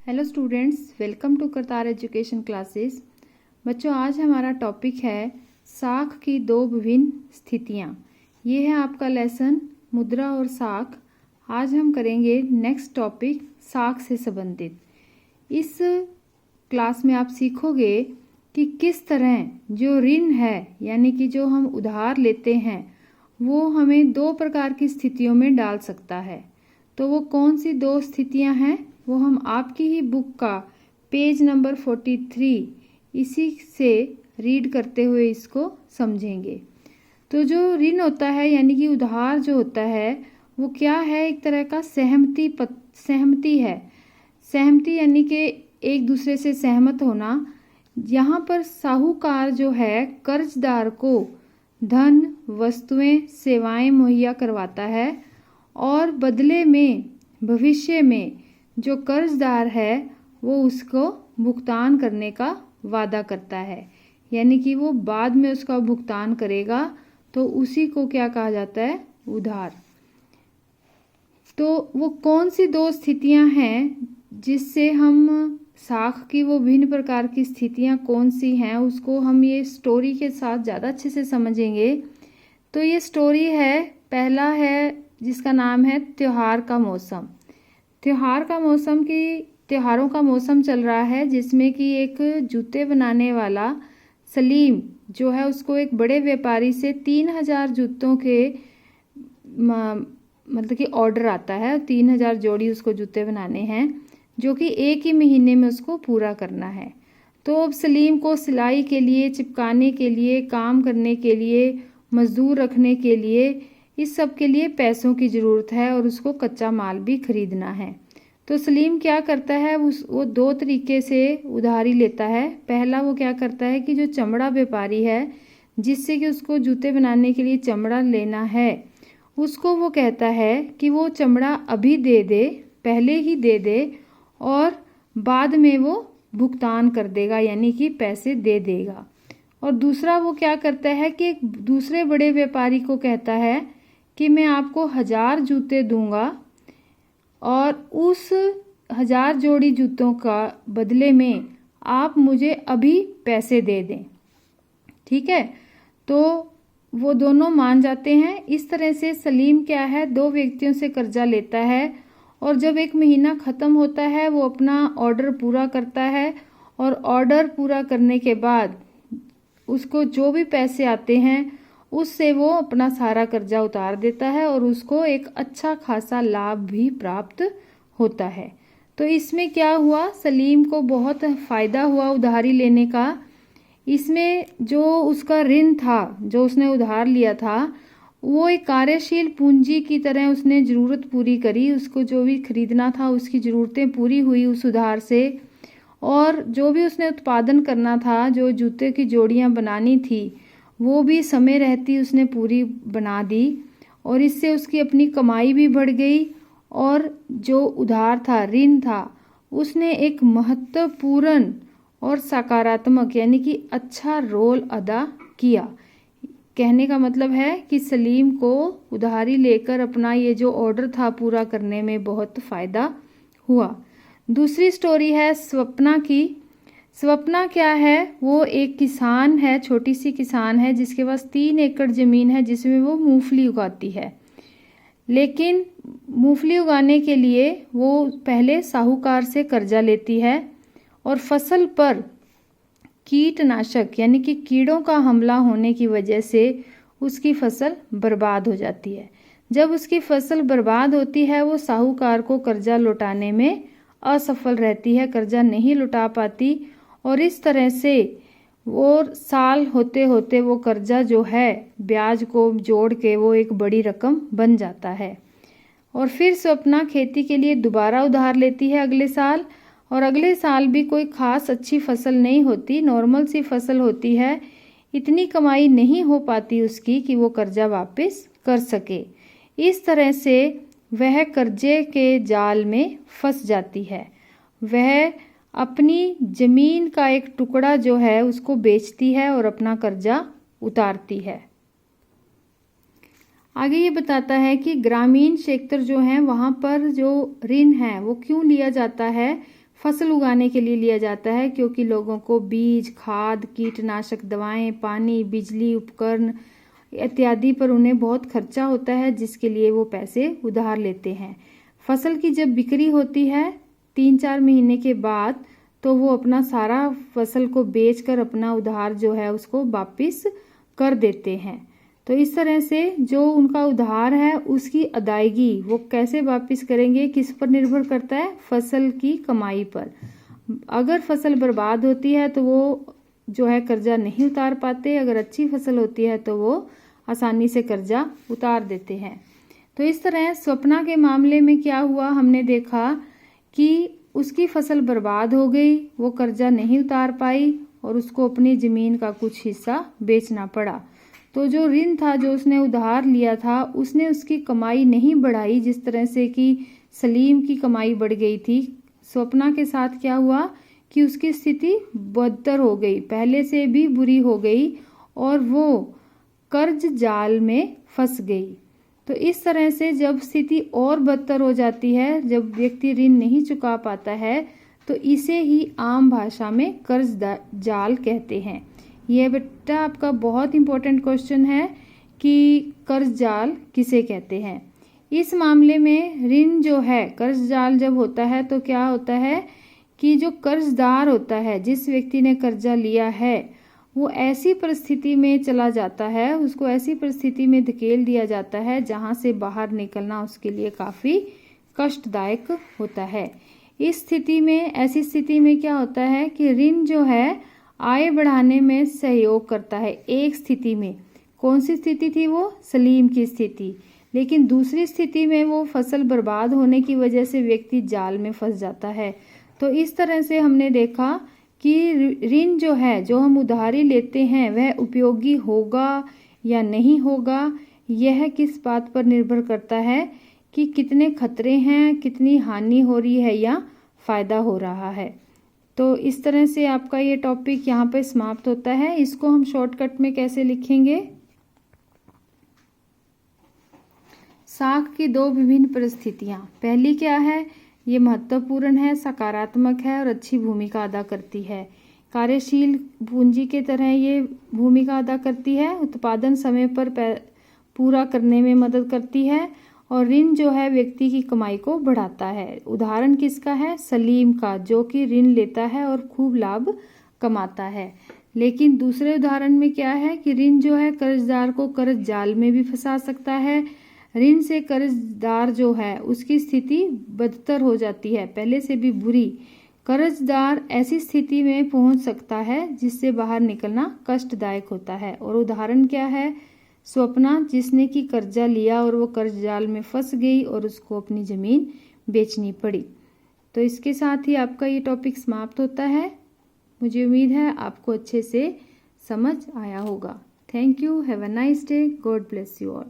Hello students, welcome to Kartar education classes. बच्चों, आज हमारा टॉपिक है साख की दो विभिन्न स्थितियाँ। ये है आपका लेसन मुद्रा और साख। आज हम करेंगे नेक्स्ट टॉपिक साख से संबंधित। इस क्लास में आप सीखोगे कि किस तरह जो ऋण है यानी कि जो हम उधार लेते हैं वो हमें दो प्रकार की स्थितियों में डाल सकता है। तो वो कौन सी दो स्थितियां हैं वो हम आपकी ही बुक का पेज नंबर 43 इसी से रीड करते हुए इसको समझेंगे। तो जो ऋण होता है यानी कि उधार जो होता है वो क्या है, एक तरह का सहमति है। सहमति यानी कि एक दूसरे से सहमत होना। यहाँ पर साहूकार जो है कर्जदार को धन, वस्तुएं, सेवाएं मुहैया करवाता है और बदले में भविष्य में जो कर्जदार है वो उसको भुगतान करने का वादा करता है, यानी कि वो बाद में उसका भुगतान करेगा। तो उसी को क्या कहा जाता है, उधार। तो वो कौन सी दो स्थितियां हैं जिससे हम साख की वो भिन्न प्रकार की स्थितियां कौन सी हैं उसको हम ये स्टोरी के साथ ज़्यादा अच्छे से समझेंगे। तो ये स्टोरी है, पहला है जिसका नाम है त्योहार का मौसम। त्योहारों का मौसम चल रहा है जिसमें कि एक जूते बनाने वाला सलीम जो है उसको एक बड़े व्यापारी से 3000 जूतों के मतलब कि ऑर्डर आता है। 3000 जोड़ी उसको जूते बनाने हैं जो कि एक ही महीने में उसको पूरा करना है। तो अब सलीम को सिलाई के लिए, चिपकाने के लिए, काम करने के लिए, मजदूर रखने के लिए, इस सब के लिए पैसों की ज़रूरत है और उसको कच्चा माल भी खरीदना है। तो सलीम क्या करता है, वो दो तरीके से उधारी लेता है। पहला वो क्या करता है कि जो चमड़ा व्यापारी है जिससे कि उसको जूते बनाने के लिए चमड़ा लेना है उसको वो कहता है कि वो चमड़ा अभी दे दे, पहले ही दे दे और बाद में वो भुगतान कर देगा यानी कि पैसे दे देगा। और दूसरा वो क्या करता है कि एक दूसरे बड़े व्यापारी को कहता है कि मैं आपको 1000 जूते दूंगा और उस 1000 जोड़ी जूतों का बदले में आप मुझे अभी पैसे दे दें। ठीक है, तो वो दोनों मान जाते हैं। इस तरह से सलीम क्या है, दो व्यक्तियों से कर्जा लेता है और जब एक महीना ख़त्म होता है वो अपना ऑर्डर पूरा करता है और ऑर्डर पूरा करने के बाद उसको जो भी पैसे आते हैं उससे वो अपना सारा कर्जा उतार देता है और उसको एक अच्छा खासा लाभ भी प्राप्त होता है। तो इसमें क्या हुआ, सलीम को बहुत फ़ायदा हुआ उधारी लेने का। इसमें जो उसका ऋण था, जो उसने उधार लिया था, वो एक कार्यशील पूंजी की तरह उसने ज़रूरत पूरी करी। उसको जो भी खरीदना था उसकी ज़रूरतें पूरी हुई उस उधार से। और जो भी उसने उत्पादन करना था, जो जूते की जोड़ियाँ बनानी थी, वो भी समय रहती उसने पूरी बना दी और इससे उसकी अपनी कमाई भी बढ़ गई। और जो उधार था, ऋण था, उसने एक महत्वपूर्ण और सकारात्मक यानी कि अच्छा रोल अदा किया। कहने का मतलब है कि सलीम को उधारी लेकर अपना ये जो ऑर्डर था पूरा करने में बहुत फ़ायदा हुआ। दूसरी स्टोरी है स्वप्ना की। स्वप्ना क्या है, वो एक किसान है, छोटी सी किसान है जिसके पास 3 एकड़ ज़मीन है जिसमें वो मूंगफली उगाती है। लेकिन मूंगफली उगाने के लिए वो पहले साहूकार से कर्जा लेती है और फसल पर कीटनाशक यानी कि कीड़ों का हमला होने की वजह से उसकी फसल बर्बाद हो जाती है। जब उसकी फसल बर्बाद होती है वो साहूकार को कर्जा लौटाने में असफल रहती है, कर्जा नहीं लौटा पाती और इस तरह से वो साल होते होते वो कर्जा जो है ब्याज को जोड़ के वो एक बड़ी रकम बन जाता है। और फिर स्वप्ना खेती के लिए दोबारा उधार लेती है अगले साल और अगले साल भी कोई खास अच्छी फसल नहीं होती, नॉर्मल सी फसल होती है। इतनी कमाई नहीं हो पाती उसकी कि वो कर्जा वापस कर सके। इस तरह से वह कर्जे के जाल में फंस जाती है। वह अपनी ज़मीन का एक टुकड़ा जो है उसको बेचती है और अपना कर्जा उतारती है। आगे ये बताता है कि ग्रामीण क्षेत्र जो हैं वहाँ पर जो ऋण है वो क्यों लिया जाता है, फसल उगाने के लिए लिया जाता है, क्योंकि लोगों को बीज, खाद, कीटनाशक दवाएं, पानी, बिजली, उपकरण इत्यादि पर उन्हें बहुत खर्चा होता है, जिसके लिए वो पैसे उधार लेते हैं। फसल की जब बिक्री होती है 3-4 महीने के बाद, तो वो अपना सारा फसल को बेचकर अपना उधार जो है उसको वापस कर देते हैं। तो इस तरह से जो उनका उधार है उसकी अदायगी वो कैसे वापस करेंगे, किस पर निर्भर करता है? फसल की कमाई पर। अगर फसल बर्बाद होती है तो वो जो है कर्जा नहीं उतार पाते, अगर अच्छी फसल होती है तो वो आसानी से कर्जा उतार देते हैं। तो इस तरह स्वप्ना के मामले में क्या हुआ, हमने देखा कि उसकी फसल बर्बाद हो गई, वो कर्जा नहीं उतार पाई और उसको अपनी ज़मीन का कुछ हिस्सा बेचना पड़ा। तो जो ऋण था, जो उसने उधार लिया था, उसने उसकी कमाई नहीं बढ़ाई जिस तरह से कि सलीम की कमाई बढ़ गई थी। स्वप्ना के साथ क्या हुआ कि उसकी स्थिति बदतर हो गई, पहले से भी बुरी हो गई और वो कर्ज जाल में फंस गई। तो इस तरह से जब स्थिति और बदतर हो जाती है, जब व्यक्ति ऋण नहीं चुका पाता है, तो इसे ही आम भाषा में कर्ज जाल कहते हैं। यह बेटा आपका बहुत इंपॉर्टेंट क्वेश्चन है कि कर्ज जाल किसे कहते हैं। इस मामले में ऋण जो है, कर्ज जाल जब होता है तो क्या होता है कि जो कर्जदार होता है, जिस व्यक्ति ने कर्जा लिया है, वो ऐसी परिस्थिति में चला जाता है, उसको ऐसी परिस्थिति में धकेल दिया जाता है जहां से बाहर निकलना उसके लिए काफ़ी कष्टदायक होता है। इस स्थिति में, ऐसी स्थिति में क्या होता है कि ऋण जो है आय बढ़ाने में सहयोग करता है। एक स्थिति में, कौन सी स्थिति थी वो? सलीम की स्थिति। लेकिन दूसरी स्थिति में वो फसल बर्बाद होने की वजह से व्यक्ति जाल में फंस जाता है। तो इस तरह से हमने देखा कि ऋण जो है, जो हम उधारी लेते हैं, वह उपयोगी होगा या नहीं होगा, यह किस बात पर निर्भर करता है कि कितने खतरे हैं, कितनी हानि हो रही है या फ़ायदा हो रहा है। तो इस तरह से आपका ये टॉपिक यहाँ पे समाप्त होता है। इसको हम शॉर्टकट में कैसे लिखेंगे? साख की दो विभिन्न परिस्थितियाँ। पहली क्या है? ये महत्वपूर्ण है, सकारात्मक है और अच्छी भूमिका अदा करती है। कार्यशील पूंजी के तरह ये भूमिका अदा करती है, उत्पादन समय पर पूरा करने में मदद करती है और ऋण जो है व्यक्ति की कमाई को बढ़ाता है। उदाहरण किसका है? सलीम का, जो कि ऋण लेता है और खूब लाभ कमाता है। लेकिन दूसरे उदाहरण में क्या है कि ऋण जो है कर्जदार को कर्ज जाल में भी फंसा सकता है। ऋण से कर्जदार जो है उसकी स्थिति बदतर हो जाती है, पहले से भी बुरी। कर्जदार ऐसी स्थिति में पहुंच सकता है जिससे बाहर निकलना कष्टदायक होता है। और उदाहरण क्या है? स्वप्ना, जिसने कि कर्जा लिया और वो कर्ज जाल में फंस गई और उसको अपनी ज़मीन बेचनी पड़ी। तो इसके साथ ही आपका ये टॉपिक समाप्त होता है। मुझे उम्मीद है आपको अच्छे से समझ आया होगा। Thank you, have a nice day, God bless you all.